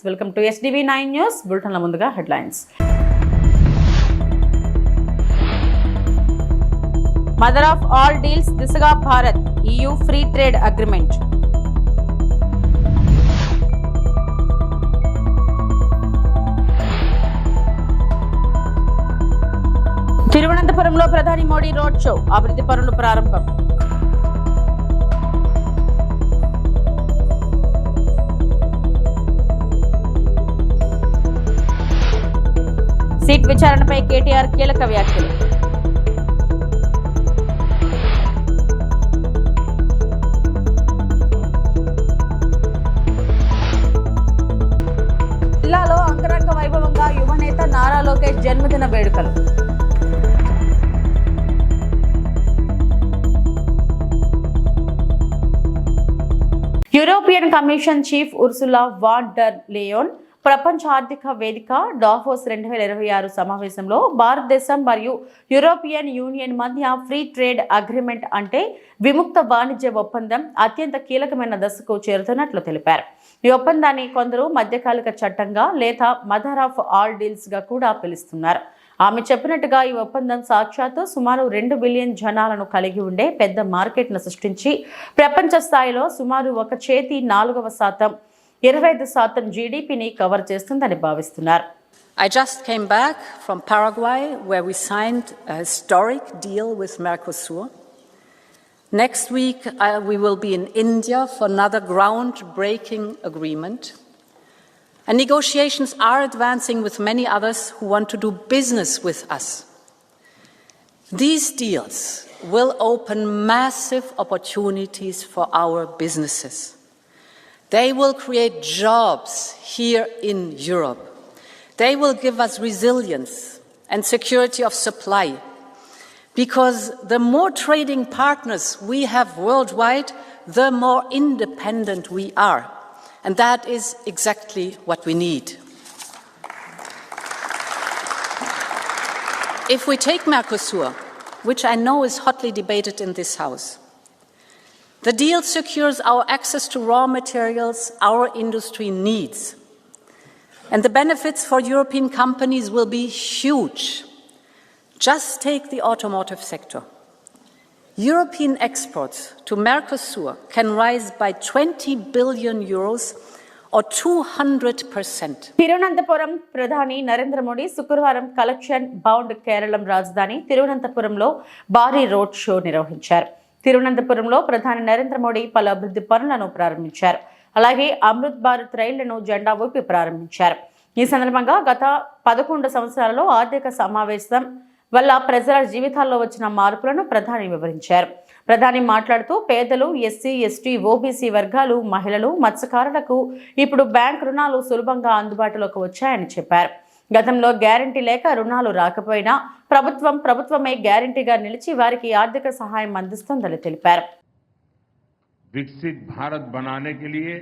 Welcome to SDV9 news బులెటిన్ల ముందుగా headlines. Mother of all deals దిశగా Bharat EU free trade agreement. తిరువనంతపురంలో ప్రధాని మోడీ రోడ్ షో, అభివృద్ధి పనులు ప్రారంభం. సీట్ విచారణపై కేటీఆర్ కీలక వ్యాఖ్యలు. జిల్లాలో అంగరంగ వైభవంగా యువనేత నారా లోకేష్ జన్మదిన వేడుకలు. European commission chief Ursula von der Leyen ప్రపంచ ఆర్థిక వేదిక డావోస్ 2026 సమావేశంలో భారతదేశం మరియు యూరోపియన్ యూనియన్ మధ్య ఫ్రీ ట్రేడ్ అగ్రిమెంట్ అంటే విముక్త వాణిజ్య ఒప్పందం అత్యంత కీలకమైన దశకు చేరుతున్నట్లు తెలిపారు. ఈ ఒప్పందాన్ని కొందరు మధ్యకాలిక చట్టంగా లేదా మదర్ ఆఫ్ ఆల్ డీల్స్ గా కూడా పిలుస్తున్నారు. ఆమె చెప్పినట్టుగా ఈ ఒప్పందం సాక్షాత్తు సుమారు 2 బిలియన్ జనాలను కలిగి ఉండే పెద్ద మార్కెట్ను సృష్టించి ప్రపంచ స్థాయిలో సుమారు 1/4 25% జీడీపీని కవర్ చేస్తుందని భావిస్తున్నారు. I just came back from Paraguay where we signed a historic deal with Mercosur. Next week we will be in India for another groundbreaking agreement. And negotiations are advancing with many others who want to do business with us. These deals will open massive opportunities for our businesses. They will create jobs here in Europe. They will give us resilience and security of supply. Because the more trading partners we have worldwide, the more independent we are. And that is exactly what we need. If we take Mercosur, which I know is hotly debated in this House, the deal secures our access to raw materials our industry needs. And the benefits for European companies will be huge. Just take the automotive sector. European exports to Mercosur can rise by 20 billion euros or 200%. Thiruvananthapuram ప్రధాని నరేంద్ర మోడీ శుక్రవారం collection bound Keralam రాజధాని తిరువనంతపురంలో భారీ road show నిర్వహించారు. తిరువనంతపురంలో ప్రధాని నరేంద్ర మోడీ పలు అభివృద్ధి పనులను ప్రారంభించారు. అలాగే అమృత్ భారత్ రైళ్లను జెండా ఊపి ప్రారంభించారు. ఈ సందర్భంగా గత 11 సంవత్సరాలలో ఆర్థిక సమావేశం వల్ల ప్రజల జీవితాల్లో వచ్చిన మార్పులను ప్రధాని వివరించారు. ప్రధాని మాట్లాడుతూ పేదలు, ఎస్సీ, ఎస్టీ, ఓబీసీ వర్గాలు, మహిళలు, మత్స్యకారులకు ఇప్పుడు బ్యాంక్ రుణాలు సులభంగా అందుబాటులోకి వచ్చాయని చెప్పారు. గతంలో గ్యారంటీ లేక రుణాలు రాకపోయినా ప్రభుత్వమే గ్యారంటీగా నిలిచి వారికి ఆర్థిక సహాయం అందిస్తుందని తెలిపారు. विकसित भारत बनाने के लिए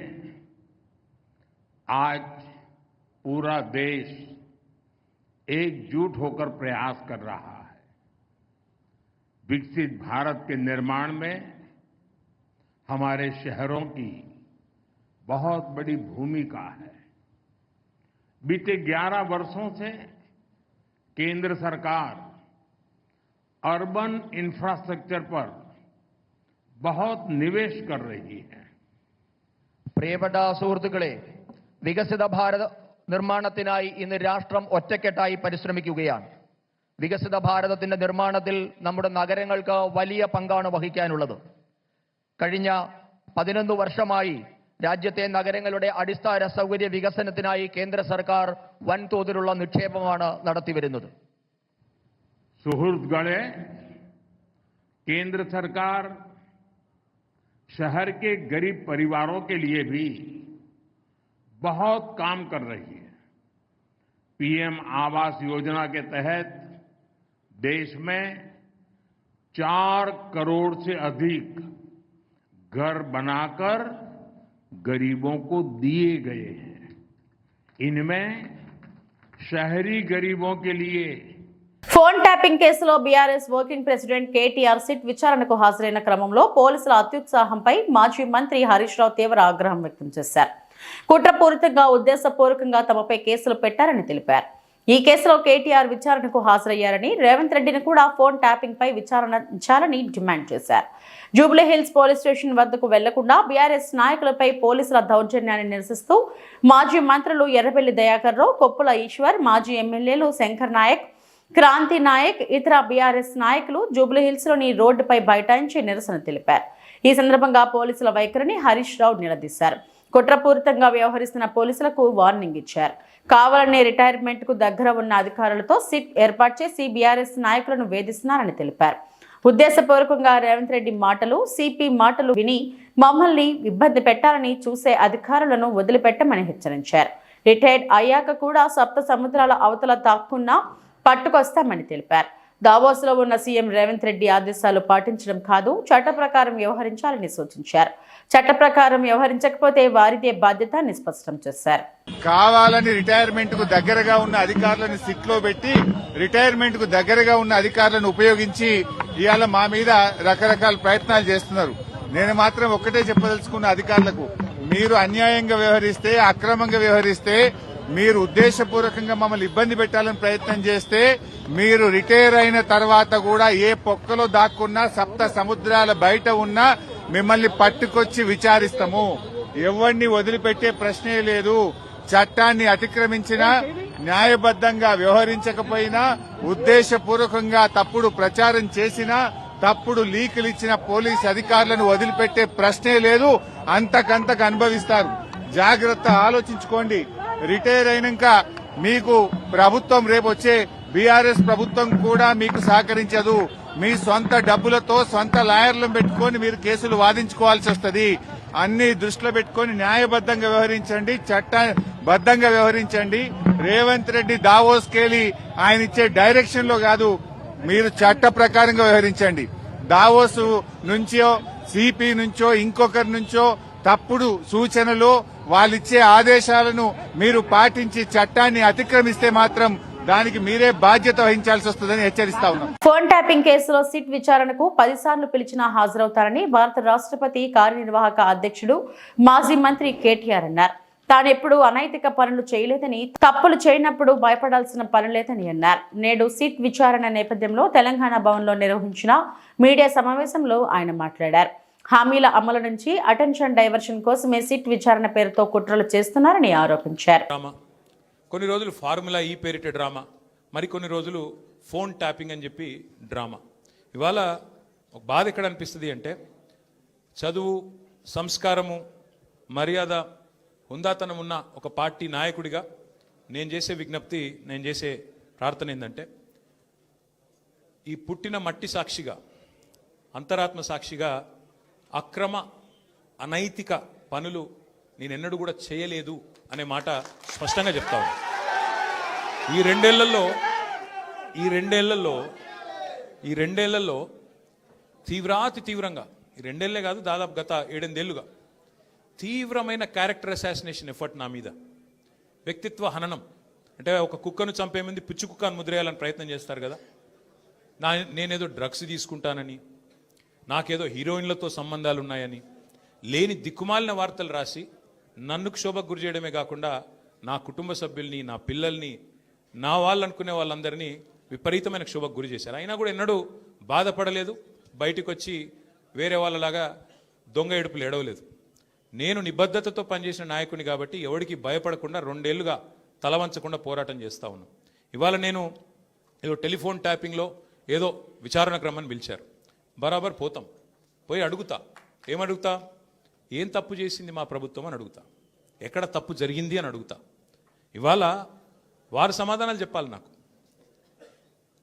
आज पूरा देश एकजुट होकर प्रयास कर रहा है. विकसित भारत के निर्माण में हमारे शहरों की बहुत बड़ी भूमिका है. बीते 11 वर्षों से केंद्र सरकार अर्बन इंफ्रास्ट्रक्चर पर बहुत निवेश कर रही है. പ്രിയപ്പെട്ട സുഹൃത്തുക്കളെ, വികസിത ഭാരത നിർമ്മാണത്തിനായി ഇന്ന് രാഷ്ട്രം ഒറ്റക്കെട്ടായി പരിശ്രമിക്കുകയാണ്. വികസിത ഭാരതത്തിന്റെ നിർമ്മാണത്തിൽ നമ്മുടെ നഗരങ്ങൾക്ക് വലിയ പങ്കാണ് വഹിക്കാനുള്ളത്. കഴിഞ്ഞ 11 വർഷമായി രാജ്യത്തെ നഗരങ്ങളുടെ അടിസ്ഥാന സൗകര്യ വികസനത്തിനായി കേന്ദ്ര സർക്കാർ വൻതോതിലുള്ള നിക്ഷേപമാണ് നടത്തിവരുന്നത്. सुहृदगणे, केंद्र सरकार शहर के गरीब परिवारों के लिए भी बहुत काम कर रही है. पीएम आवास योजना के तहत देश में 4 करोड़ से अधिक घर बनाकर गरीबों को दिए गए हैं. इनमें शहरी गरीबों के लिए ఫోన్ ట్యాపింగ్ కేసులో BRS working president KTR SIT విచారణకు హాజరైన క్రమంలో పోలీసుల అత్యుత్సాహంపై మాజీ మంత్రి హరీష్ రావు తీవ్ర ఆగ్రహం వ్యక్తం చేశారు. కుట్రపూరితంగా ఉద్దేశపూర్వకంగా తమపై కేసులు పెట్టారని తెలిపారు. ఈ కేసులో కేటీఆర్ విచారణకు హాజరయ్యారని, రేవంత్ రెడ్డిని కూడా ఫోన్ ట్యాపింగ్ పై విచారించాలని డిమాండ్ చేశారు. జూబ్లీహిల్స్ పోలీస్ స్టేషన్ వద్దకు వెళ్లకుండా బీఆర్ఎస్ నాయకులపై పోలీసుల దౌర్జన్యాన్ని నిరసిస్తూ మాజీ మంత్రులు ఎర్రబెల్లి దయాకర్ రావు, కొప్పుల ఈశ్వర్, మాజీ ఎమ్మెల్యేలు శంకర్ నాయక్, క్రాంతి నాయక్, ఇతర బీఆర్ఎస్ నాయకులు జూబ్లీహిల్స్ లోని రోడ్డుపై బైఠాయించి నిరసన తెలిపారు. ఈ సందర్భంగా పోలీసుల వైఖరిని హరీష్ రావు నిలదీశారు. కుట్రపూరితంగా వ్యవహరిస్తున్న పోలీసులకు వార్నింగ్ ఇచ్చారు. కావాలనే రిటైర్మెంట్ కు దగ్గర ఉన్న అధికారులతో సిట్ ఏర్పాటు చేసి బీఆర్ఎస్ నాయకులను వేధిస్తున్నారని తెలిపారు. ఉద్దేశపూర్వకంగా రేవంత్ రెడ్డి మాటలు, సిపి మాటలు విని మమ్మల్ని ఇబ్బంది పెట్టాలని చూసే అధికారులను వదిలిపెట్టమని హెచ్చరించారు. రిటైర్డ్ అయ్యాక కూడా సప్త సముద్రాల అవతల దాక్కున్నా పట్టుకొస్తామని తెలిపారు. దావోస్లో ఉన్న సీఎం రేవంత్ రెడ్డి ఆదేశాలు పాటించడం కాదు, చట్ట ప్రకారం వ్యవహరించాలని సూచించారు. చట్ట ప్రకారం వ్యవహరించకపోతే వారిదే బాధ్యత అని స్పష్టం చేశారు. కావాలని రిటైర్మెంట్ కు దగ్గరగా ఉన్న అధికారులను సిట్ లో పెట్టి రిటైర్మెంట్ కు దగ్గరగా ఉన్న అధికారులను ఉపయోగించి ఇవాళ మా మీద రకరకాల ప్రయత్నాలు చేస్తున్నారు. నేను మాత్రం ఒక్కటే చెప్పదలుచుకున్న అధికారులకు, మీరు అన్యాయంగా వ్యవహరిస్తే, అక్రమంగా వ్యవహరిస్తే, మీరు ఉద్దేశపూర్వకంగా మమ్మల్ని ఇబ్బంది పెట్టాలని ప్రయత్నం చేస్తే, మీరు రిటైర్ అయిన తర్వాత కూడా ఏ పొక్కలో దాక్కున్నా, సప్త సముద్రాల బయట ఉన్నా మిమ్మల్ని పట్టుకొచ్చి విచారిస్తాము. ఎవరిని వదిలిపెట్టే ప్రశ్నే లేదు. చట్టాన్ని అతిక్రమించినా, న్యాయబద్దంగా వ్యవహరించకపోయినా, ఉద్దేశపూర్వకంగా తప్పుడు ప్రచారం చేసినా, తప్పుడు లీకులు ఇచ్చిన పోలీస్ అధికారులను వదిలిపెట్టే ప్రశ్నే లేదు. అంతకంతకు అనుభవిస్తారు. జాగ్రత్త, ఆలోచించుకోండి. రిటైర్ అయినాక మీకు ప్రభుత్వం, రేపు వచ్చే బీఆర్ఎస్ ప్రభుత్వం కూడా మీకు సహకరించదు. మీ సొంత డబ్బులతో సొంత లాయర్లను పెట్టుకుని మీరు కేసులు వాదించుకోవాల్సి వస్తుంది. అన్ని దృష్టిలో పెట్టుకుని న్యాయబద్దంగా వ్యవహరించండి, చట్టబద్దంగా వ్యవహరించండి. రేవంత్ రెడ్డి దావోస్కెళ్లి ఆయన ఇచ్చే డైరెక్షన్ లో కాదు, మీరు చట్ట ప్రకారంగా వ్యవహరించండి. దావోస్ నుంచో, సిపి నుంచో, ఇంకొకరి నుంచో తప్పుడు సూచనలు, వాళ్ళిచ్చే ఆదేశాలను మీరు పాటించి చట్టాన్ని అతిక్రమిస్తే మాత్రం దానికి మీరే బాధ్యత వహించాల్సి వస్తుందని హెచ్చరిస్తా ఉన్నాం. ఫోన్ ట్యాపింగ్ కేసులో సిట్ విచారణకు 10 సార్లు పిలిచినా హాజరవుతారని భారత రాష్ట్రపతి కార్యనిర్వాహక అధ్యక్షుడు, మాజీ మంత్రి కేటీఆర్ అన్నారు. తానెప్పుడు అనైతిక పనులు చేయలేదని, తప్పులు చేయనప్పుడు భయపడాల్సిన పని లేదని అన్నారు. నేడు సిట్ విచారణ నేపథ్యంలో తెలంగాణ భవన్లో నిర్వహించిన మీడియా సమావేశంలో ఆయన మాట్లాడారు. హామీల అమలు నుంచి అటెన్షన్ డైవర్షన్ కోసమే సిట్ విచారణ పేరుతో కుట్రలు చేస్తున్నారని ఆరోపించారు. కొన్ని రోజులు ఫార్ములా ఈ పేరిట డ్రామా, మరికొన్ని రోజులు ఫోన్ ట్యాపింగ్ అని చెప్పి డ్రామా. ఇవాళ ఒక బాధ ఎక్కడ అనిపిస్తుంది అంటే, చదువు, సంస్కారము, మర్యాద, హుందాతనం ఉన్న ఒక పార్టీ నాయకుడిగా నేను చేసే విజ్ఞప్తి, నేను చేసే ప్రార్థన ఏంటంటే, ఈ పుట్టిన మట్టి సాక్షిగా, అంతరాత్మ సాక్షిగా అక్రమ అనైతిక పనులు నేనెన్నడూ కూడా చేయలేదు అనే మాట స్పష్టంగా చెప్తా ఉన్నాను. ఈ రెండేళ్లలో తీవ్రంగా, ఈ రెండేళ్లే కాదు, దాదాపు గత 7-8 ఏళ్లుగా తీవ్రమైన క్యారెక్టర్ అసాసినేషన్ ఎఫర్ట్ నా మీద, వ్యక్తిత్వ హననం. అంటే ఒక కుక్కను చంపే ముందు పిచ్చి కుక్కను ముద్రేయాలని ప్రయత్నం చేస్తారు కదా, నేనేదో డ్రగ్స్ తీసుకుంటానని, నాకేదో హీరోయిన్లతో సంబంధాలు ఉన్నాయని, లేని దిక్కుమాలిన వార్తలు రాసి నన్ను క్షోభకు గురి చేయడమే కాకుండా నా కుటుంబ సభ్యుల్ని, నా పిల్లల్ని, నా వాళ్ళు అనుకునే వాళ్ళందరినీ విపరీతమైన క్షోభకు గురి చేశారు. అయినా కూడా ఎన్నడూ బాధపడలేదు, బయటకు వచ్చి వేరే వాళ్ళలాగా దొంగ ఏడుపులు ఏడవలేదు. నేను నిబద్ధతతో పనిచేసిన నాయకుని కాబట్టి ఎవరికి భయపడకుండా 2 ఏళ్లుగా తలవంచకుండా పోరాటం చేస్తూ ఉన్నాను. ఇవాళ నేను ఏదో టెలిఫోన్ ట్యాపింగ్లో ఏదో విచారణ క్రమాన్ని పిలిచారు, బరాబర్ పోతాం, పోయి అడుగుతా. ఏమడుగుతా? ఏం తప్పు చేసింది మా ప్రభుత్వం అని అడుగుతా, ఎక్కడ తప్పు జరిగింది అని అడుగుతా. ఇవాళ వారు సమాధానాలు చెప్పాలి నాకు.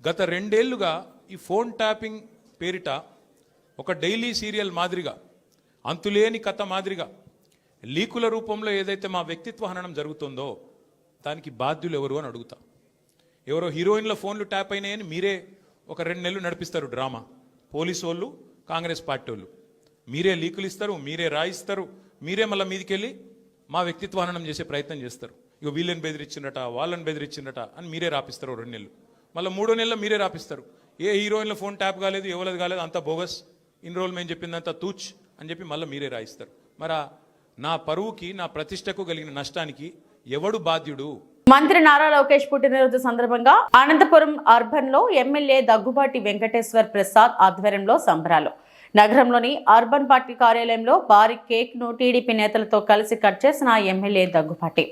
గత 2 ఏళ్లుగా ఈ ఫోన్ ట్యాపింగ్ పేరిట ఒక డైలీ సీరియల్ మాదిరిగా, అంతులేని కథ మాదిరిగా లీకుల రూపంలో ఏదైతే మా వ్యక్తిత్వ హననం జరుగుతుందో దానికి బాధ్యులు ఎవరు అని అడుగుతా. ఎవరో హీరోయిన్ల ఫోన్లు ట్యాప్ అయినాయని మీరే ఒక 2 నెలలు నడిపిస్తారు డ్రామా. పోలీసు వాళ్ళు, కాంగ్రెస్ పార్టీ వాళ్ళు మీరే లీకులు ఇస్తారు, మీరే రాయిస్తారు, మీరే మళ్ళీ మీదికెళ్ళి మా వ్యక్తిత్వ హననం చేసే ప్రయత్నం చేస్తారు. ఇక వీళ్ళని బెదిరించిందట, వాళ్ళని బెదిరించిందట అని మీరే రాపిస్తారు 2 నెలలు. మళ్ళీ 3వ నెలలో మీరే రాపిస్తారు. ఏ హీరోయిన్ల ఫోన్ ట్యాప్ కాలేదు, ఎవరిది కాలేదు, అంతా బోగస్, ఇన్ని రోజులు మేము చెప్పిందంతా తూచ్ అని చెప్పి మళ్ళీ మీరే రాయిస్తారు. మరి నా పరువుకి నా ప్రతిష్టకు కలిగిన నష్టానికి ఎవడు బాధ్యుడు? మంత్రి నారా లోకేష్ పుట్టినరోజు సందర్భంగా అనంతపురం అర్బన్ లో ఎమ్మెల్యే దగ్గుబాటి వెంకటేశ్వర్ ప్రసాద్ ఆధ్వర్యంలో సంబరాలు. నగరంలోని అర్బన్ పార్టీ కార్యాలయంలో భారీ కేక్ ను టీడీపీ నేతలతో కలిసి కట్ చేసిన ఎమ్మెల్యే దగ్గుబాటి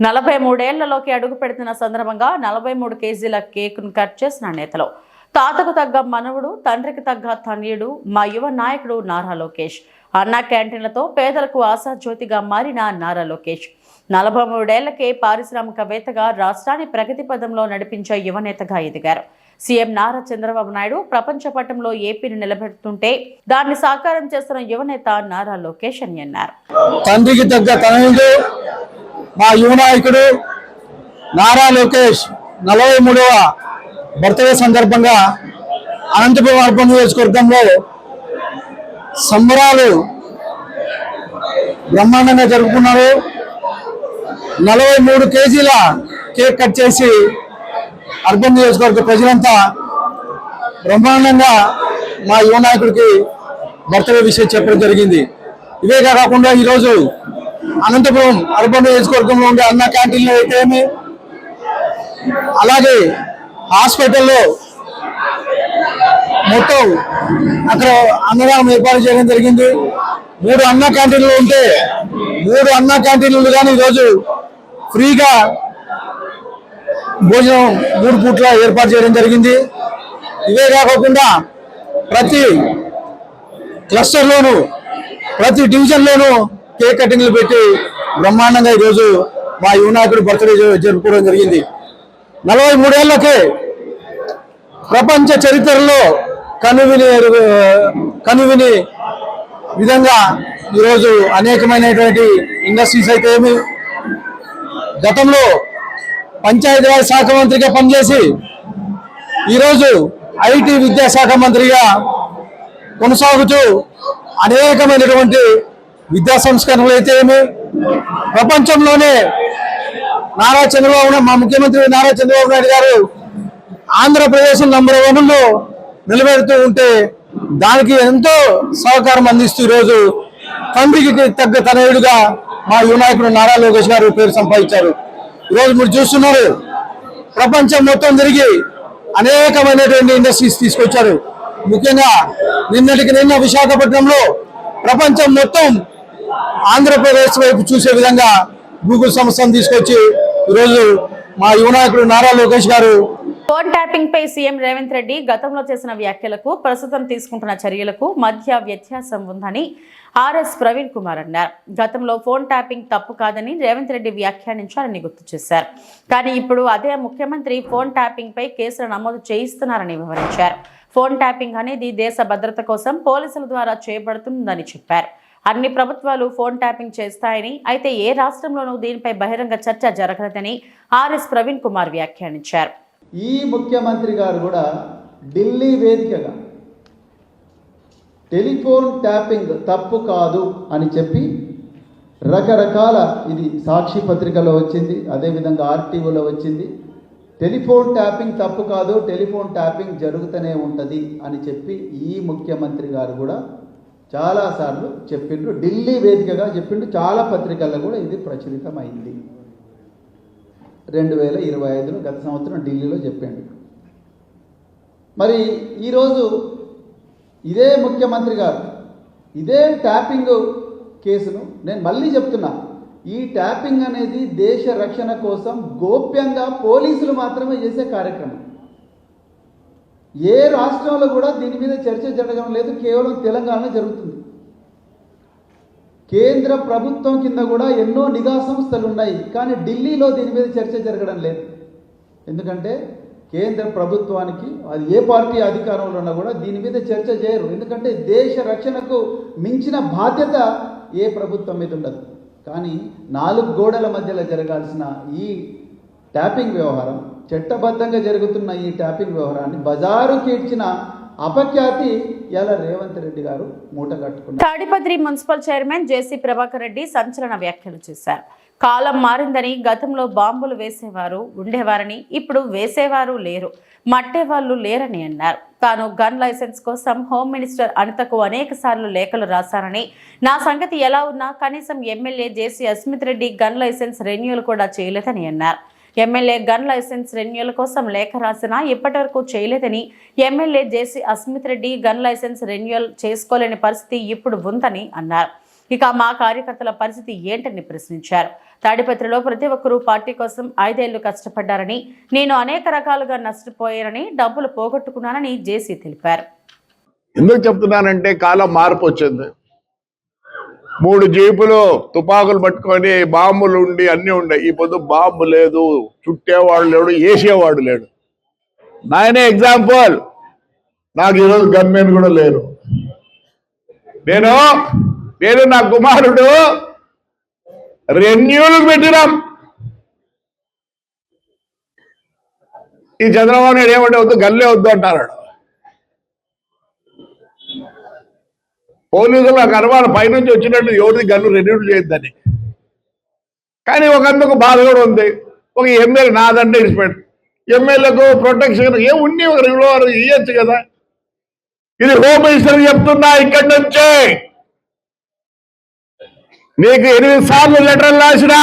43 ఏళ్లలోకి అడుగు పెడుతున్న సందర్భంగా 43 కేజీల కేక్ ను కట్ చేసిన నేతలు తాతకు తగ్గ మనవుడు, తండ్రికి తగ్గ తనయుడు మా యువ నాయకుడు నారా లోకేష్. అన్నా క్యాంటీన్లతో పేదలకు ఆశాజ్యోతిగా మారిన నారా లోకేష్ 43 ఏళ్లకే పారిశ్రామికవేత్తగా రాష్ట్రాన్ని ప్రగతి పదంలో నడిపించే యువనేతగా ఎదిగారు. సీఎం నారా చంద్రబాబు నాయుడు ప్రపంచ పటంలో ఏపీని నిలబెడుతుంటే దాన్ని సాకారం చేస్తున్న యువనేత నారా లోకేష్ అని అన్నారు. తండ్రికి తగ్గ తనయుడు మా యువ నాయకుడు నారా లోకేష్ 43వ బర్త్డే సందర్భంగా అనంతపురం అర్బన్ నియోజకవర్గంలో సంబరాలు బ్రహ్మాండంగా జరుపుకున్నారు. 43 కేజీల కేక్ కట్ చేసి అర్బన్ నియోజకవర్గ ప్రజలంతా బ్రహ్మాండంగా మా యువ నాయకుడికి బర్త్డే విషయం చెప్పడం జరిగింది. ఇవే కాకుండా ఈరోజు అనంతపురం అర్బన్ నియోజకవర్గంలో ఉండే అన్న క్యాంటీన్లో అయితేమి, అలాగే హాస్పిటల్లో మొత్తం అక్కడ అన్నదానం ఏర్పాటు చేయడం జరిగింది. 3 అన్న క్యాంటీన్లు ఉంటే 3 అన్న క్యాంటీన్లు కానీ ఈరోజు ఫ్రీగా భోజనం 3 పూట్ల ఏర్పాటు చేయడం జరిగింది. ఇవే కాకుండా ప్రతి క్లస్టర్లోనూ ప్రతి డివిజన్లోనూ కేక్ కటింగ్లు పెట్టి బ్రహ్మాండంగా ఈరోజు మా యువ నాయకుడు బర్త్డే జరుపుకోవడం జరిగింది. 43 ఏళ్లకే ప్రపంచ చరిత్రలో కనువిని విధంగా ఈరోజు అనేకమైనటువంటి ఇండస్ట్రీస్ అయితే ఏమి, గతంలో పంచాయతీరాజ్ శాఖ మంత్రిగా పనిచేసి ఈరోజు ఐటీ విద్యాశాఖ మంత్రిగా కొనసాగుతూ అనేకమైనటువంటి విద్యా సంస్కరణలు అయితే ఏమి, ప్రపంచంలోనే మా ముఖ్యమంత్రి నారా చంద్రబాబు నాయుడు గారు ఆంధ్రప్రదేశ్ నంబర్ 1లో నిలబెడుతూ ఉంటే దానికి ఎంతో సహకారం అందిస్తూ ఈరోజు తండ్రికి తగ్గ తనయుడుగా మా యువ నాయకుడు నారా లోకేష్ గారు పేరు సంపాదించారు. ఈరోజు మీరు చూస్తున్నారు, ప్రపంచం మొత్తం తిరిగి అనేకమైనటువంటి ఇండస్ట్రీస్ తీసుకొచ్చారు. ముఖ్యంగా నిన్న విశాఖపట్నంలో ప్రపంచం మొత్తం ఆంధ్రప్రదేశ్ వైపు చూసే విధంగా గూగుల్ సంస్థను తీసుకొచ్చి ఈరోజు మా యువ నాయకుడు నారా లోకేష్ గారు. ఫోన్ ట్యాపింగ్ పై సీఎం రేవంత్ రెడ్డి గతంలో చేసిన వ్యాఖ్యలకు ప్రస్తుతం తీసుకుంటున్న చర్యలకు మధ్య వ్యత్యాసం ఉందని ఆర్ఎస్ ప్రవీణ్ కుమార్ అన్నారు. గతంలో ఫోన్ ట్యాపింగ్ తప్పు కాదని రేవంత్ రెడ్డి వ్యాఖ్యానించారని గుర్తు చేశారు. కానీ ఇప్పుడు అదే ముఖ్యమంత్రి ఫోన్ ట్యాపింగ్ పై కేసులు నమోదు చేయిస్తున్నారని వివరించారు. ఫోన్ ట్యాపింగ్ అనేది దేశ భద్రత కోసం పోలీసుల ద్వారా చేయబడుతుందని చెప్పారు. అన్ని ప్రభుత్వాలు ఫోన్ ట్యాపింగ్ చేస్తాయని, అయితే ఏ రాష్ట్రంలోనూ దీనిపై బహిరంగ చర్చ జరగలేదని ఆర్ఎస్ ప్రవీణ్ కుమార్ వ్యాఖ్యానించారు. ఈ ముఖ్యమంత్రి గారు కూడా ఢిల్లీ వేదికగా టెలిఫోన్ ట్యాపింగ్ తప్పు కాదు అని చెప్పి రకరకాల, ఇది సాక్షి పత్రికలో వచ్చింది, అదేవిధంగా ఆర్టీఓలో వచ్చింది, టెలిఫోన్ ట్యాపింగ్ తప్పు కాదు, టెలిఫోన్ ట్యాపింగ్ జరుగుతూనే ఉంటుంది అని చెప్పి ఈ ముఖ్యమంత్రి గారు కూడా చాలాసార్లు చెప్పిండ్రు. ఢిల్లీ వేదికగా చెప్పిండు. చాలా పత్రికల్లో కూడా ఇది ప్రచురితమైంది. 2025లో గత సంవత్సరం ఢిల్లీలో చెప్పాడు. మరి ఈరోజు ఇదే ముఖ్యమంత్రి గారు ఇదే ట్యాపింగ్ కేసును, నేను మళ్ళీ చెప్తున్నా, ఈ ట్యాపింగ్ అనేది దేశ రక్షణ కోసం గోప్యంగా పోలీసులు మాత్రమే చేసే కార్యక్రమం. ఏ రాష్ట్రంలో కూడా దీని మీద చర్చ జరగడం లేదు, కేవలం తెలంగాణలో జరుగుతుంది. కేంద్ర ప్రభుత్వం కింద కూడా ఎన్నో నిఘా సంస్థలు ఉన్నాయి, కానీ ఢిల్లీలో దీని మీద చర్చ జరగడం లేదు. ఎందుకంటే కేంద్ర ప్రభుత్వానికి అది ఏ పార్టీ అధికారంలో ఉన్నా కూడా దీని మీద చర్చ చేయరు. ఎందుకంటే దేశ రక్షణకు మించిన బాధ్యత ఏ ప్రభుత్వం మీద ఉండదు. కానీ 4 గోడల మధ్యలో జరగాల్సిన ఈ ట్యాపింగ్ వ్యవహారం, చట్టబద్ధంగా జరుగుతున్న ఈ ట్యాపింగ్ వ్యవహారాన్ని బజారుకి ఇచ్చిన అపఖ్యాతి ఇలా రేవంత్ రెడ్డి గారు మూట కట్టుకున్నారు. తాడిపత్రి మున్సిపల్ చైర్మన్ జేసీ ప్రభాకర్ రెడ్డి సంచలన వ్యాఖ్యలు చేశారు. కాలం మారిందని, గతంలో బాంబులు వేసేవారు ఉండేవారని, ఇప్పుడు వేసేవారు లేరు, మట్టేవాళ్ళు లేరని అన్నారు. తాను గన్ లైసెన్స్ కోసం హోమ్ మినిస్టర్ అనితకు అనేక సార్లు లేఖలు రాశానని, నా సంగతి ఎలా ఉన్నా కనీసం MLA JC Asmith Reddy gun licence renewal కూడా చేయలేదని అన్నారు. ఎమ్మెల్యే గన్ లైసెన్స్ రెన్యూల్ కోసం లేఖ రాసినా ఇప్పటివరకు చేయలేదని, MLA JC Asmith Reddy gun licence renewal చేసుకోలేని పరిస్థితి ఇప్పుడు ఉందని అన్నారు. ఇక మా కార్యకర్తల పరిస్థితి ఏంటని ప్రశ్నించారు. తాడిపత్రిలో ప్రతి ఒక్కరూ పార్టీ కోసం 5 ఏళ్లు కష్టపడ్డారని, నేను అనేక రకాలుగా నష్టపోయానని, డబ్బులు పోగొట్టుకున్నానని జేసీ తెలిపారు. ఎందుకు చెప్తున్నానంటే కాలం మార్పు వచ్చింది. 3 జీపులు తుపాకులు పట్టుకొని బాంబులు ఉండి అన్నీ ఉన్నాయి. ఈ పొద్దు బాంబు లేదు, చుట్టేవాడు లేడు, వేసేవాడు లేడు. నాయనే ఎగ్జాంపుల్, నాకు ఈరోజు గన్మెన్ కూడా లేరు. నేను నా కుమారుడు రెన్యూల్ పెట్టినాం. ఈ చంద్రబాబు నాయుడు ఏమంటే వద్దు, గల్లే వద్దు అంటారు. పోలీసులు నాకు అనుమానం పైనుంచి వచ్చినట్టు ఎవరిది గన్ను రెన్యూల్ చేయొద్దని. కానీ ఒకందుకు బాధ కూడా ఉంది. ఒక ఎమ్మెల్యే నాదంటే ఇన్స్పెక్ట్ ఎమ్మెల్యేకు ప్రొటెక్షన్ ఏముండి ఒక రెగ్యులర్ ఇవ్వచ్చు కదా. ఇది హోమ్ మినిస్టర్ చెప్తున్నా, ఇక్కడి నుంచే నీకు 8 సార్లు లెటర్ రాసినా.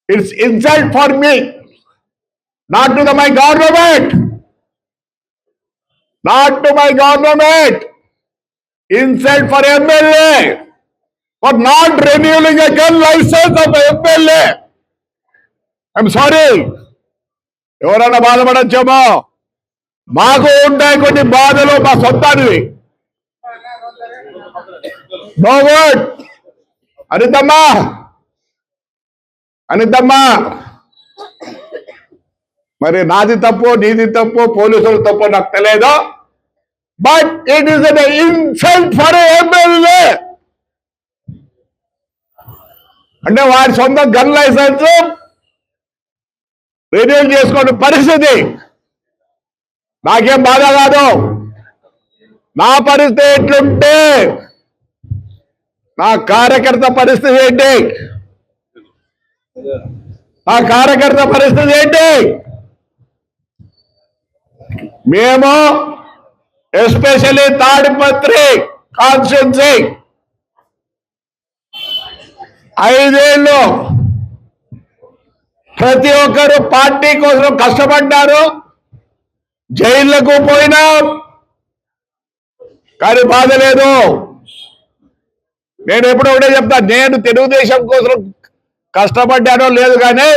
It's insult for me, not to my government, not to my government. Insult for MLA for not renewing a gun license of MLA. I'm sorry. ఎవరైనా బాధపడచ్చేమో, మాకు ఉంటాయి కొన్ని బాధలు, మా సొంతానివి. No word. అనితమ్మా, మరి నాది తప్పు, నీది తప్పు, పోలీసులు తప్పు నాకు తెలియదు. But it is an insult for a MLA. అంటే వారి సొంత గన్ లైసెన్స్ రెన్యూల్ చేసుకోండి పరిస్థితి. నాకేం బాధ కాదు. నా పరిస్థితి ఎట్లుంటే నా కార్యకర్త పరిస్థితి ఏంటి? మేము ఎస్పెషల్లీ తాడిపత్రి కాన్స్టిట్యున్సీ 5 ఏళ్ళు ప్రతి ఒక్కరు పార్టీ కోసం కష్టపడ్డారు. జైళ్లకు పోయినా కానీ బాధ లేదు. నేను ఎప్పుడు ఒకటే చెప్తా, నేను తెలుగుదేశం కోసం కష్టపడ్డానో లేదు, కానీ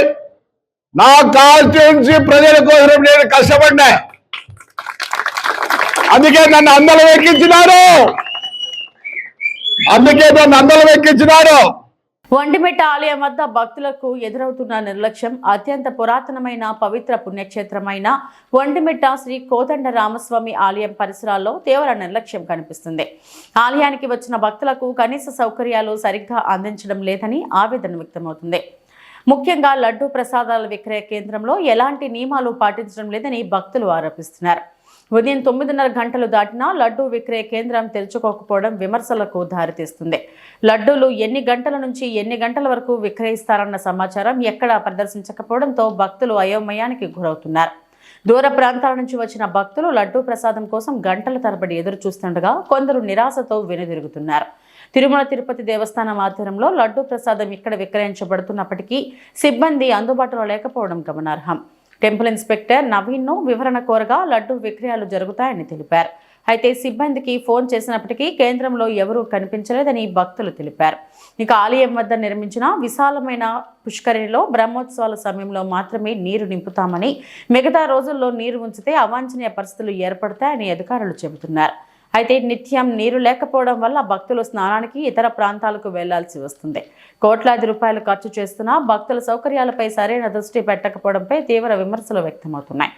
నా కాన్స్టిట్యున్సీ ప్రజల కోసం నేను కష్టపడ్డా. అందుకే నన్ను అందరం ఎక్కించినారు. ఒంటిమిట్ట ఆలయం వద్ద భక్తులకు ఎదురవుతున్న నిర్లక్ష్యం. అత్యంత పురాతనమైన పవిత్ర పుణ్యక్షేత్రమైన ఒంటిమిట్ట శ్రీ కోదండ రామస్వామి ఆలయం పరిసరాల్లో తీవ్ర నిర్లక్ష్యం కనిపిస్తుంది. ఆలయానికి వచ్చిన భక్తులకు కనీస సౌకర్యాలు సరిగ్గా అందించడం లేదని ఆవేదన వ్యక్తమవుతుంది. ముఖ్యంగా లడ్డూ ప్రసాదాల విక్రయ కేంద్రంలో ఎలాంటి నియమాలు పాటించడం లేదని భక్తులు ఆరోపిస్తున్నారు. ఉదయం 9:30 గంటలు దాటినా లడ్డూ విక్రయ కేంద్రం తెరుచుకోకపోవడం విమర్శలకు దారితీస్తుంది. లడ్డూలు ఎన్ని గంటల నుంచి ఎన్ని గంటల వరకు విక్రయిస్తారన్న సమాచారం ఎక్కడా ప్రదర్శించకపోవడంతో భక్తులు అయోమయానికి గురవుతున్నారు. దూర ప్రాంతాల నుంచి వచ్చిన భక్తులు లడ్డూ ప్రసాదం కోసం గంటల తరబడి ఎదురు చూస్తుండగా కొందరు నిరాశతో వెనుదిరుగుతున్నారు. తిరుమల తిరుపతి దేవస్థానం ఆధ్వర్యంలో లడ్డూ ప్రసాదం ఇక్కడ విక్రయించబడుతున్నప్పటికీ సిబ్బంది అందుబాటులో లేకపోవడం గమనార్హం. టెంపుల్ ఇన్స్పెక్టర్ నవీన్ను వివరణ కోరగా లడ్డూ విక్రయాలు జరుగుతాయని తెలిపారు. అయితే సిబ్బందికి ఫోన్ చేసినప్పటికీ కేంద్రంలో ఎవరూ కనిపించలేదని భక్తులు తెలిపారు. ఇక ఆలయం వద్ద నిర్మించిన విశాలమైన పుష్కరిణిలో బ్రహ్మోత్సవాల సమయంలో మాత్రమే నీరు నింపుతామని, మిగతా రోజుల్లో నీరు ఉంచితే అవాంఛనీయ పరిస్థితులు ఏర్పడతాయని అధికారులు చెబుతున్నారు. అయితే నిత్యం నీరు లేకపోవడం వల్ల భక్తులు స్నానానికి ఇతర ప్రాంతాలకు వెళ్లాల్సి వస్తుంది. కోట్లాది రూపాయలు ఖర్చు చేస్తున్నా భక్తుల సౌకర్యాలపై సరైన దృష్టి పెట్టకపోవడంపై తీవ్ర విమర్శలు వ్యక్తమవుతున్నాయి.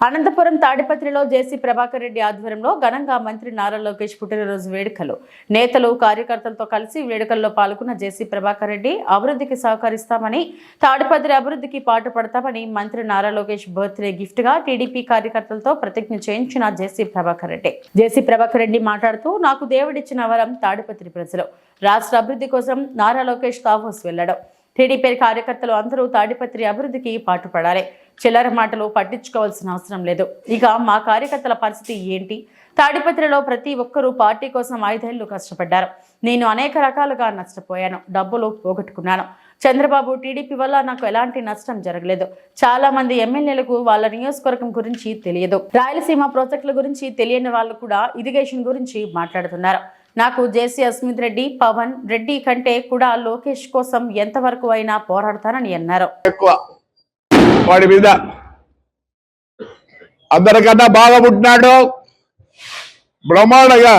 అనంతపురం తాడిపత్రిలో జేసీ ప్రభాకర్ రెడ్డి ఆధ్వర్యంలో ఘనంగా మంత్రి నారా లోకేష్ పుట్టినరోజు వేడుకలు. నేతలు కార్యకర్తలతో కలిసి వేడుకల్లో పాల్గొన్న జేసీ ప్రభాకర్ రెడ్డి అభివృద్ధికి సహకరిస్తామని, తాడిపత్రి అభివృద్ధికి పాటుపడతామని మంత్రి నారా లోకేష్ బర్త్డే గిఫ్ట్ గా టీడీపీ కార్యకర్తలతో ప్రతిజ్ఞ చేయించిన జేసీ ప్రభాకర్ రెడ్డి మాట్లాడుతూ, నాకు దేవుడిచ్చిన వరం తాడిపత్రి ప్రజలు. రాష్ట్ర అభివృద్ధి కోసం నారా లోకేష్ దావోస్ వెళ్లడం. టీడీపీ కార్యకర్తలు అందరూ తాడిపత్రి అభివృద్ధికి పాటుపడాలి. చిల్లర మాటలు పట్టించుకోవాల్సిన అవసరం లేదు. ఇక మా కార్యకర్తల పరిస్థితి ఏంటి? తాడిపత్రిలో ప్రతి ఒక్కరూ పార్టీ కోసం 5 ఏళ్లు కష్టపడ్డారు. నేను అనేక రకాలుగా నష్టపోయాను, డబ్బులు పోగొట్టుకున్నాను. చంద్రబాబు టీడీపీ వల్ల నాకు ఎలాంటి నష్టం జరగలేదు. చాలా మంది ఎమ్మెల్యేలకు వాళ్ళ నియోజకవర్గం గురించి తెలియదు. రాయలసీమ ప్రాజెక్టుల గురించి తెలియని వాళ్ళు కూడా ఇరిగేషన్ గురించి మాట్లాడుతున్నారు. నాకు జేసీ అస్మిత్ రెడ్డి, పవన్ రెడ్డి కంటే కూడా లోకేష్ కోసం ఎంతవరకు అయినా పోరాడతానని అన్నారు. వాడి మీద అందరికన్నా బాగా పుట్టినాడు, బ్రహ్మాండంగా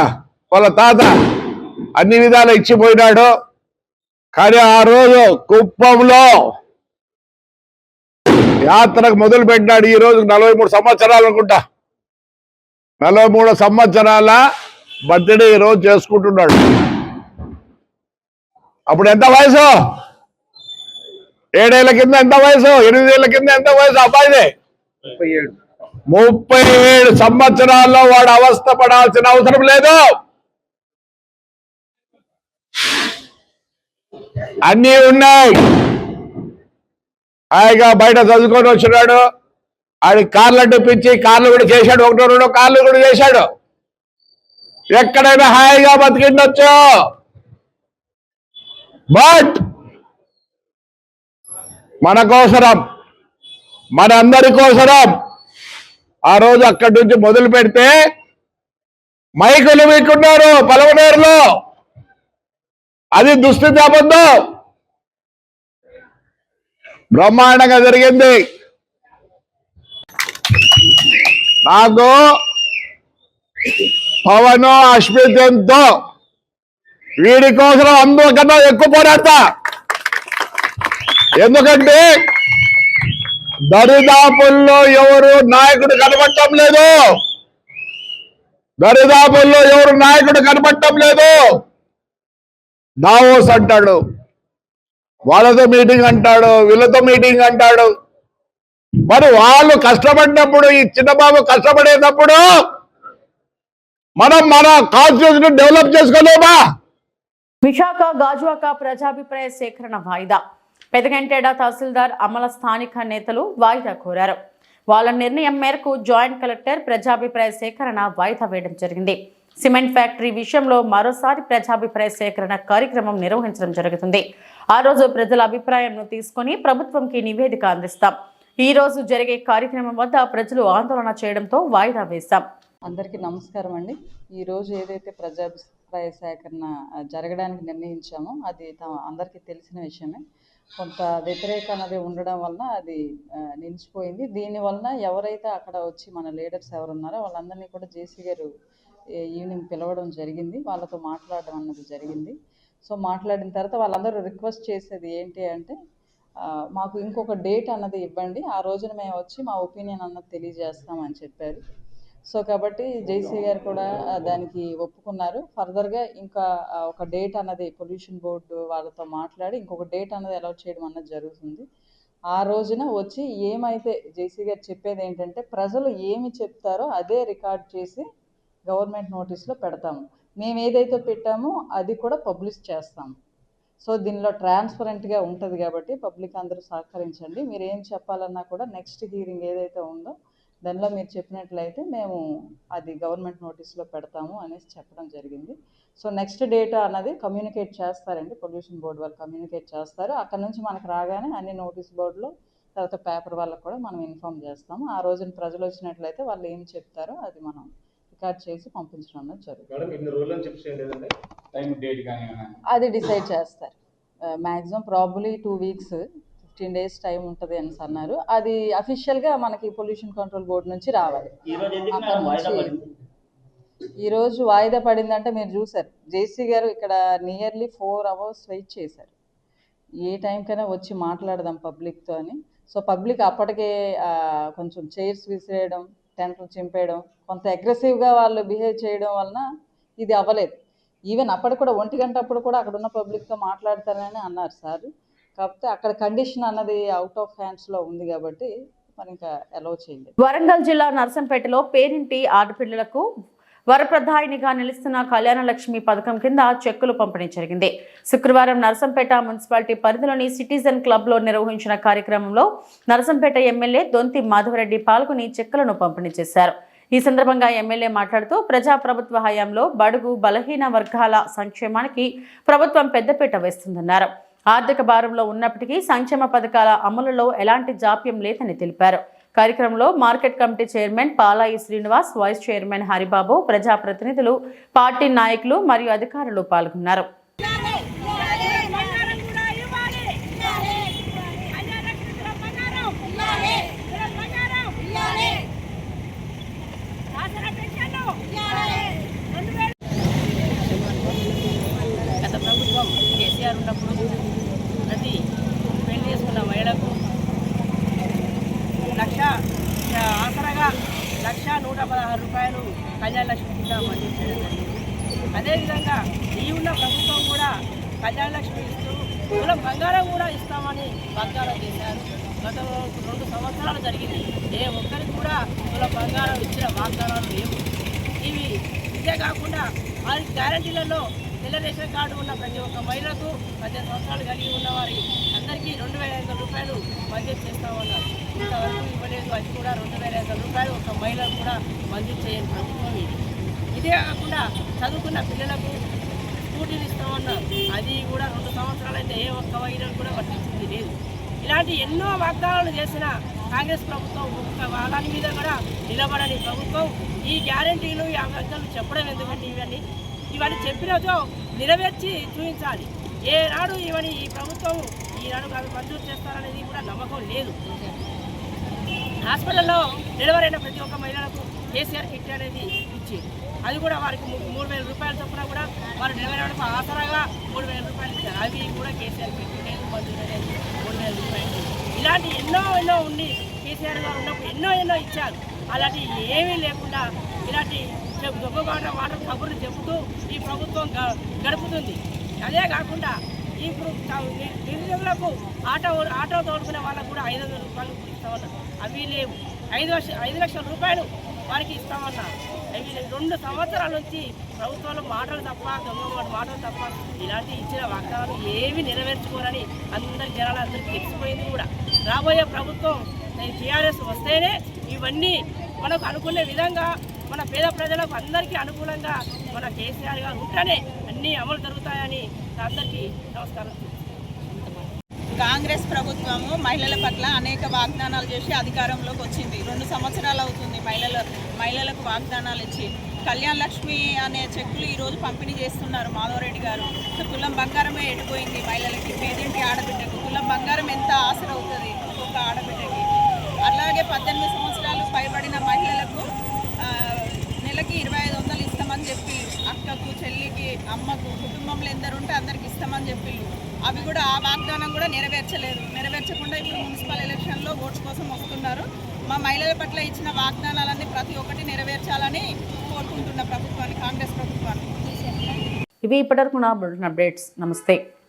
వాళ్ళ తాత అన్ని విధాలు ఇచ్చిపోయినాడు. కానీ ఆ రోజు కుప్పంలో యాత్రకు మొదలు పెట్టినాడు. ఈ రోజు 43 సంవత్సరాలు అనుకుంటా, 43 సంవత్సరాల బర్త్డే ఈ రోజు చేసుకుంటున్నాడు. అప్పుడు ఎంత వయసు? 7 ఏళ్ల కింద ఎంత వయసు? 8 ఏళ్ల కింద ఎంత వయసు అబ్బాయిదే? 37 సంవత్సరాల్లో వాడు అవస్థ పడాల్సిన అవసరం లేదు. అన్నీ ఉన్నాయి. హాయిగా బయట చదువుకొని వచ్చినాడు. ఆడి కార్లు అడ్డుపించి కార్లు కూడా చేశాడు, 1-2 కార్లు కూడా చేశాడు. ఎక్కడైనా హాయిగా బతికిండొచ్చు. బట్ మన కోసరం, మన అందరి కోసరం ఆ రోజు అక్కడి నుంచి మొదలు పెడితే మైకులు మీకున్నారు పలవనేరులో. అది దుస్థితి అబద్ధం. బ్రహ్మాండంగా జరిగింది. నాకు పవన్ అస్మిత్ ఎంతో వీడి కోసం అందరికన్నా ఎక్కువ పోరాడతా. ఎందుకంటే దరిదాపుల్లో ఎవరు నాయకుడు కనబడటం లేదు. దరిదాపుల్లో ఎవరు నాయకుడు కనబడటం లేదు. దావోస్ అంటాడు, వాళ్ళతో మీటింగ్ అంటాడు, వీళ్ళతో మీటింగ్ అంటాడు. మరి వాళ్ళు కష్టపడినప్పుడు, ఈ చిన్నబాబు కష్టపడేటప్పుడు మనం మన కాన్స్టిట్యూషన్ డెవలప్ చేసుకోలేమా? విశాఖ గాజువాక ప్రజాభిప్రాయ సేకరణ వాయిదా. పెదగంటేడ తహసీల్దార్ అమల స్థానిక నేతలు వాయిదా కోరారు. వాళ్ళ నిర్ణయం మేరకు జాయింట్ కలెక్టర్ ప్రజాభిప్రాయ సేకరణ వాయిదా వేయడం జరిగింది. సిమెంట్ ఫ్యాక్టరీ విషయంలో మరోసారి ప్రజాభిప్రాయ సేకరణ కార్యక్రమం నిర్వహించడం జరుగుతుంది. ఆ రోజు ప్రజల అభిప్రాయంను తీసుకుని ప్రభుత్వంకి నివేదిక అందిస్తాం. ఈ రోజు జరిగే కార్యక్రమం వద్ద ప్రజలు ఆందోళన చేయడంతో వాయిదా వేశాం. అందరికీ నమస్కారం అండి. ఈరోజు ఏదైతే ప్రజాభిప్రాయ సేకరణ జరగడానికి నిర్ణయించామో అది అందరికీ తెలిసిన విషయమే. కొంత వ్యతిరేక అనేది ఉండడం వలన అది నిలిచిపోయింది. దీనివలన ఎవరైతే అక్కడ వచ్చి మన లీడర్స్ ఎవరున్నారో వాళ్ళందరినీ కూడా జేసీ గారు ఈవినింగ్ పిలవడం జరిగింది. వాళ్ళతో మాట్లాడడం అన్నది జరిగింది. సో మాట్లాడిన తర్వాత వాళ్ళందరూ రిక్వెస్ట్ చేసేది ఏంటి అంటే, మాకు ఇంకొక డేట్ అన్నది ఇవ్వండి, ఆ రోజున మేము వచ్చి మా ఒపీనియన్ అన్నది తెలియజేస్తామని చెప్పారు. సో కాబట్టి జేసీ గారు కూడా దానికి ఒప్పుకున్నారు. ఫర్దర్గా ఇంకా ఒక డేట్ అన్నది పొల్యూషన్ బోర్డు వాళ్ళతో మాట్లాడి ఇంకొక డేట్ అన్నది అలాట్ చేయడం అన్నది జరుగుతుంది. ఆ రోజున వచ్చి ఏమైతే జేసీ గారు చెప్పేది ఏంటంటే, ప్రజలు ఏమి చెప్తారో అదే రికార్డ్ చేసి గవర్నమెంట్ నోటీస్లో పెడతాము. మేము ఏదైతే పెట్టామో అది కూడా పబ్లిష్ చేస్తాము. సో దీనిలో ట్రాన్స్పరెంట్గా ఉంటుంది కాబట్టి పబ్లిక్ అందరూ సహకరించండి. మీరు ఏం చెప్పాలన్నా కూడా నెక్స్ట్ హీరింగ్ ఏదైతే ఉందో దానిలో మీరు చెప్పినట్లయితే మేము అది గవర్నమెంట్ నోటీస్లో పెడతాము అనేసి చెప్పడం జరిగింది. సో నెక్స్ట్ డేటా అన్నది కమ్యూనికేట్ చేస్తారండి, పొల్యూషన్ బోర్డు వాళ్ళు కమ్యూనికేట్ చేస్తారు. అక్కడ నుంచి మనకు రాగానే అన్ని నోటీస్ బోర్డులో తర్వాత పేపర్ వాళ్ళకు కూడా మనం ఇన్ఫామ్ చేస్తాము. ఆ రోజున ప్రజలు వచ్చినట్లయితే వాళ్ళు ఏం చెప్తారో అది మనం రికార్డ్ చేసి పంపించడం అన్నది జరుగుతుంది. అది డిసైడ్ చేస్తారు. Maximum probably 2 weeks 15 days time ఉంటుంది అని అన్నారు. అది అఫీషియల్గా మనకి పొల్యూషన్ కంట్రోల్ బోర్డు నుంచి రావాలి. ఈరోజు వాయిదా పడిందంటే మీరు చూసారు, జేసీ గారు ఇక్కడ నియర్లీ 4 hours వెయిట్ చేశారు. ఏ టైంకైనా వచ్చి మాట్లాడదాం పబ్లిక్తో అని. సో పబ్లిక్ అప్పటికే కొంచెం చైర్స్ విసిరేయడం, టెంట్లు చింపేయడం, కొంత అగ్రెసివ్గా వాళ్ళు బిహేవ్ చేయడం వలన ఇది అవ్వలేదు. ఈవెన్ అప్పటికి కూడా 1 గంట అప్పుడు కూడా అక్కడ ఉన్న పబ్లిక్తో మాట్లాడతానని అన్నారు సార్. కాకపోతే అక్కడ కండిషన్ అన్నది అవుట్ ఆఫ్ హ్యాండ్స్లో ఉంది కాబట్టి మరి ఇంకా అలౌ చేయలేదు. వరంగల్ జిల్లా నర్సంపేటలో పేరింటి ఆడపిల్లలకు వరప్రదాయినిగా నిలుస్తున్న కళ్యాణలక్ష్మి పథకం కింద చెక్కులు పంపిణీ జరిగింది. శుక్రవారం నర్సంపేట మున్సిపాలిటీ పరిధిలోని సిటిజన్ క్లబ్లో నిర్వహించిన కార్యక్రమంలో నర్సంపేట ఎమ్మెల్యే దొంతి మాధవరెడ్డి పాల్గొని చెక్కులను పంపిణీ చేశారు. ఈ సందర్భంగా ఎమ్మెల్యే మాట్లాడుతూ ప్రజాప్రభుత్వ హయాంలో బడుగు బలహీన వర్గాల సంక్షేమానికి ప్రభుత్వం పెద్దపీట వేస్తుందన్నారు. ఆర్థిక భారంలో ఉన్నప్పటికీ సంక్షేమ పథకాల అమలులో ఎలాంటి జాప్యం లేదని తెలిపారు. కార్యక్రమంలో market committee chairman పాలాయి Srinivas, vice chairman Haribabu, ప్రజాప్రతినిధులు, పార్టీ నాయకులు మరియు అధికారులు పాల్గొన్నారు. గత ప్రభుత్వం కేసీఆర్ ఉన్నప్పుడు ప్రతి పెళ్లి చేసుకున్న మహిళకు ఆసరాగా 1,116 రూపాయలు కళ్యాణ లక్ష్మి కింద మంజూరు చేయడం జరిగింది. అదేవిధంగా ఈ ఉన్న ప్రభుత్వం కూడా కళ్యాణ లక్ష్మి ఇస్తూ తులం బంగారం కూడా ఇస్తామని వాగ్దానం చేశారు. గత 2 సంవత్సరాలు జరిగింది. ఏ ఒక్కరికి కూడా తులం బంగారం ఇచ్చిన వాగ్దానాలు లేవు. ఇదే కాకుండా వారి గ్యారంటీలలో తెల్ల రేషన్ కార్డు ఉన్న ప్రతి ఒక్క మహిళకు 18 సంవత్సరాలు కలిగి ఉన్న వారి అందరికీ 2,500 రూపాయలు మంజూరు చేస్తామన్నారు. ఇంతవరకు ఇవ్వలేదు. అది కూడా 2,500 రూపాయలు ఒక మహిళకు కూడా మంజూరు చేయని ప్రభుత్వం ఇది. ఇదే కాకుండా చదువుకున్న పిల్లలకు స్కూటీలు ఇస్తామన్నారు. అది కూడా 2 సంవత్సరాలు అయితే ఏ ఒక్క మహిళకు కూడా వర్తించింది లేదు. ఇలాంటి ఎన్నో వాగ్దానాలు చేసిన కాంగ్రెస్ ప్రభుత్వం ఒక్క వాళ్ళని మీద కూడా నిలబడని ప్రభుత్వం ఈ గ్యారంటీలు ఈ వాగ్దానాలు చెప్పడం ఎందుకంటే ఇవన్నీ చెప్పినతో నెరవేర్చి చూపించాలి. ఏనాడు ఇవన్నీ ఈ ప్రభుత్వం ఈనాడు మంజూరు చేస్తారనేది కూడా నమ్మకం లేదు. హాస్పిటల్లో డెలివరీ అయిన ప్రతి ఒక్క మహిళలకు కేసీఆర్ కిట్ అనేది ఇచ్చి అది కూడా వారికి 3,000 రూపాయల చొప్పున కూడా వారు డెలివరీ అయినప్పుడు ఆసరాగా 3,000 రూపాయలు ఇచ్చారు. అవి కూడా కేసీఆర్ కిట్ లేదు, మంజూరు అనేది 3,000 రూపాయలు. ఇలాంటి ఎన్నో ఉండి కేసీఆర్ గారు ఉన్నప్పుడు ఎన్నో ఇచ్చారు. అలాంటి ఏమీ లేకుండా ఇలాంటి దొంగబాట మాటలు కబుర్లు చెబుతూ ఈ ప్రభుత్వం గడుపుతుంది. అదే కాకుండా ఇప్పుడు నిరుద్యోగులకు ఆటో తోడుకునే వాళ్ళకు కూడా 500 రూపాయలు ఇస్తామన్నారు. అవి లేవు. 5 లక్షల రూపాయలు వారికి ఇస్తామన్నారు. అవి 2 సంవత్సరాల నుంచి ప్రభుత్వంలో మాటలు తప్ప దొంగ మాటలు తప్ప ఇలాంటి ఇచ్చిన వాగ్దానాలు ఏవి నెరవేర్చుకోరని అందరి జనాలందరికీ తెలిసిపోయింది కూడా. రాబోయే ప్రభుత్వం టీఆర్ఎస్ వస్తేనే ఇవన్నీ మనకు అనుకునే విధంగా మన పేద ప్రజలకు అందరికీ అనుకూలంగా మన కేసీఆర్ గారు ఉంటేనే అన్నీ అమలు జరుగుతాయని అందరికీ నమస్కారం. కాంగ్రెస్ ప్రభుత్వము మహిళల పట్ల అనేక వాగ్దానాలు చేసి అధికారంలోకి వచ్చింది. 2 సంవత్సరాలు అవుతుంది మహిళలకు వాగ్దానాలు ఇచ్చి. కళ్యాణ లక్ష్మి అనే చెక్కులు ఈరోజు పంపిణీ చేస్తున్నారు మాధవరెడ్డి గారు. తులం బంగారమే ఎడిపోయింది మహిళలకి. పేదింటి ఆడబిడ్డకు తులం బంగారం ఎంత ఆసరవుతుంది ఒక్కొక్క ఆడబిడ్డకి. అలాగే 18 సంవత్సరాలు పైబడిన మహిళలకు నెలకి 2,500 ఇస్తామని చెప్పి, అక్కకు, చెల్లికి, అమ్మకు, కుటుంబంలో ఎందరుంటే అందరికి ఇస్తామని చెప్పి అవి కూడా ఆ వాగ్దానం కూడా నెరవేర్చకుండా ఇప్పుడు మున్సిపల్ ఎలక్షన్లో ఓట్స్ కోసం వస్తున్నారు. మా మహిళల పట్ల ఇచ్చిన వాగ్దానాలన్నీ ప్రతి ఒక్కటి నెరవేర్చాలని కోరుకుంటున్న ప్రభుత్వాన్ని, కాంగ్రెస్ ప్రభుత్వాన్ని. ఇవి ఇప్పటివరకు నా బులెటిన్ అప్డేట్స్. నమస్తే.